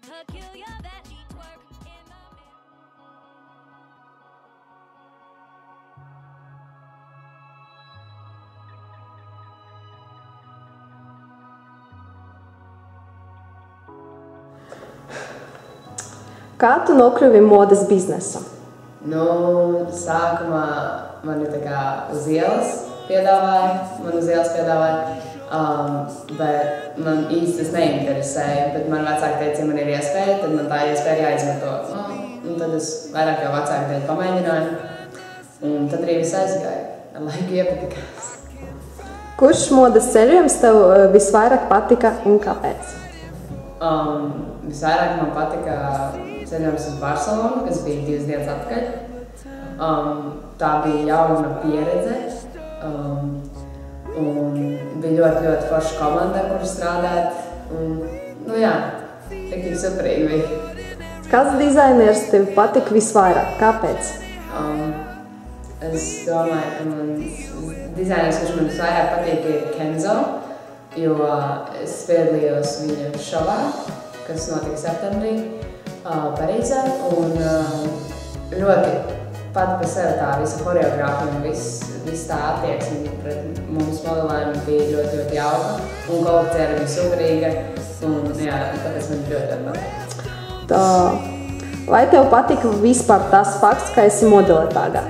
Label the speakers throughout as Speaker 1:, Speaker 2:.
Speaker 1: Kā tu nokļuvi modes biznesa?
Speaker 2: Sākumā mani tā kā uz ielas piedāvāja, bet man īsti tas neinteresēja, bet man vecāki teica, ja man ir iespēja, tad man tā iespēja ir jāizmanto. Un tad es vairāk jau vecāku dēļ pamēģināju, un tad arī viss aizgāja, ar laiku iepatikās.
Speaker 1: Kurš modes ceļojums tev visvairāk patika un kāpēc?
Speaker 2: Visvairāk man patika ceļojums uz Barcelonu, kas bija 2 dienas atpakaļ. Tā bija jauna pieredze. Un bija ļoti forša komanda, kur strādāt. Tik superīgi bija.
Speaker 1: Kāds dizainers tev patika visvairāk? Kāpēc?
Speaker 2: Es domāju, ka dizainers, kurš man visvairāk patīk, ir Kenzo, jo es piedalījos viņa šovā, kas notika septembrī Parīzē. Un ļoti pat par sevi tā visa horeogrāfija un viss tā attieksme pret mums modelēm bija ļoti jauka. Un kolekcija arī bija superīga. Un tāpēc man ļoti patīk.
Speaker 1: Vai tev patika vispār tas fakts, ka esi modele tagad?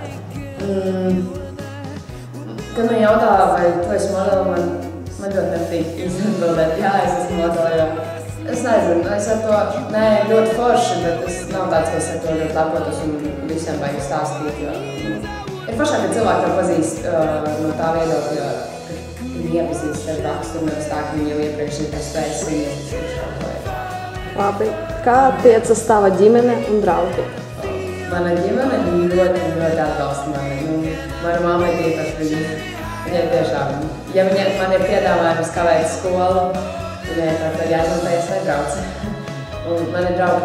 Speaker 2: Kad man jautā, vai tu esi modele, man ļoti nepatīk izatbildēt, jā, es esmu modele, jo es nezinu, es ar to, ļoti forši, bet es nav tāds, ka es ar to ļoti lepotos un visiem vajag stāstīt, jo ir foršāk, ka cilvēki tev pazīst no tā viedokļa, ka viņi iepazīst tev raksturu, nevis tā, ka viņi jau iepriekš ir spējis viņu.
Speaker 1: Labi. Kā attiecas tava ģimene un draugi?
Speaker 2: Mana ģimene ļoti atbalsta mani. Mana mamma ir īpaši, viņa tiešām, ja man ir piedāvājums kavēt skolu, viņai tad jāizmantojas vai brauc. Un mani draugi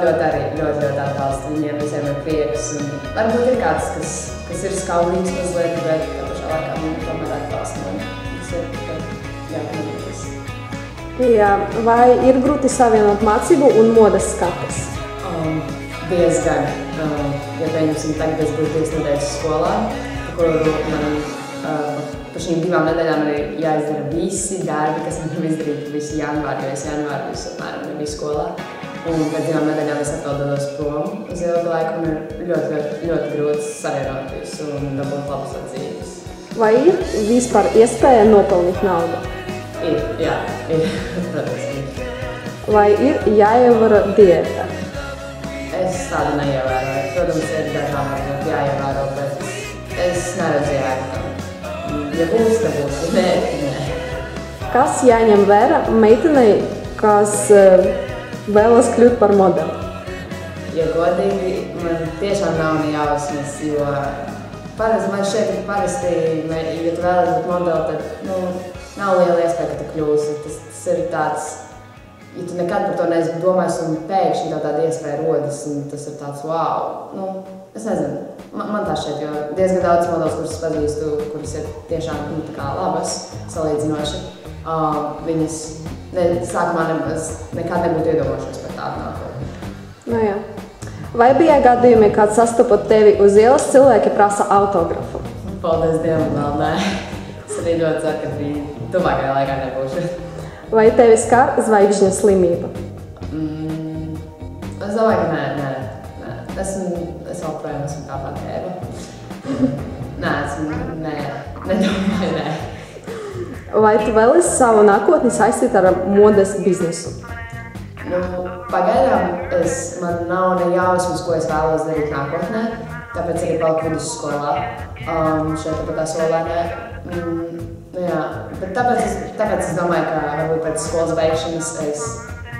Speaker 2: ļoti atbalsta, viņiem visiem ir prieks. Varbūt ir kāds, kas ir skaudīgs mazliet, bet tā pašā laikā viņi tomēr atbalsta mani. Tas ir jāpamītas.
Speaker 1: Jā, vai ir grūti savienot mācību un modes skates?
Speaker 2: Diezgan. Ja pieņemsim, tagad es būtu 2 nedēļas skolā, kuru man par šīm 2 nedēļām ir jāizdara visi darbi, kas man ir izdarīti visu janvāru, jo es janvāru visu apmēram nebiju skolā. Un pēc 2 nedēļām es atkal dodos prom uz ilgu laiku un ir ļoti grūti savienot visu un dabūt labas atzīmes.
Speaker 1: Vai ir vispār iespēja nopelnīt naudu?
Speaker 2: Ir, protams, ir.
Speaker 1: Vai ir jāievēro diēta?
Speaker 2: Es tādu neievēroju. Protams, ir dažām varbūt jāievēro, bet es neredzu jēgu. Ja būs, tad būs. Nē.
Speaker 1: Kas jāņem vērā meitenei, kas vēlas kļūt par modeli?
Speaker 2: Ja godīgi, man tiešām nav ne jausmas, jo man šķiet, ka parasti, ja tu vēlies būt modeli, tad nav liela iespēja, ka tu kļūsi. Tas ir tāds, ja tu nekad par to neesi domājis un pēkšņi tāda iespēja rodas, un tas ir tāds wow. Es nezinu, man tā šķiet, jo diezgan daudz modelis, kuras pazīstu, kuras ir tiešām labas, salīdzinoši, viņas sākumā nekad nebūtu iedomājušās par tādu nākotni.
Speaker 1: Jā. Vai bija gadījumi, kad sastopot tevi uz ielas, cilvēki prasa autografu?
Speaker 2: Paldies Dievam, vēl nē. Es arī ļoti ceru, ka arī tuvākajā laikā nebūšu.
Speaker 1: Vai tevi skar zvaigžņu slimība?
Speaker 2: Es domāju, ka nē. Es vēl projām esmu tāpat Eva. Nedomāju, nē.
Speaker 1: Vai tu vēlies savu nākotni saistīt ar modes biznesu?
Speaker 2: Pagaidām man nav ne jausmas, ko es vēlos darīt nākotnē, tāpēc arī paliku vidusskolā. Šeit pat tā solēnē. Bet tāpēc es domāju, ka varbūt pēc skolas beigšanas es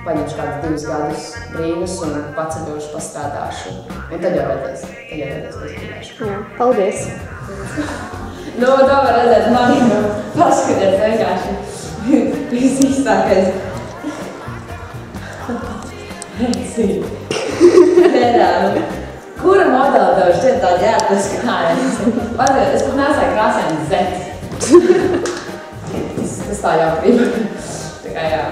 Speaker 2: paņemšu kādus 2 gadus brīvus un paceļošu, pastrādāšu. Un tad jau redzēs, ko es gribēšu.
Speaker 1: Jā, paldies!
Speaker 2: Tā var redzēt mani, paskatiet vienkārši. Visīstākais. Kura modela tev šķiet tāda ģērbtas kājas? Paskatiet, es pat nesāju krāsēm zet. Tas tā jāprība. Tā kā jā.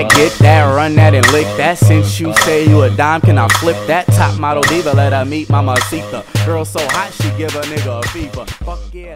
Speaker 3: that, get that, run that, and lick that. Since you say you a dime, can I flip that? Top model diva, let her meet Mamacita. Girl so hot, she give a nigga a fever. Fuck yeah.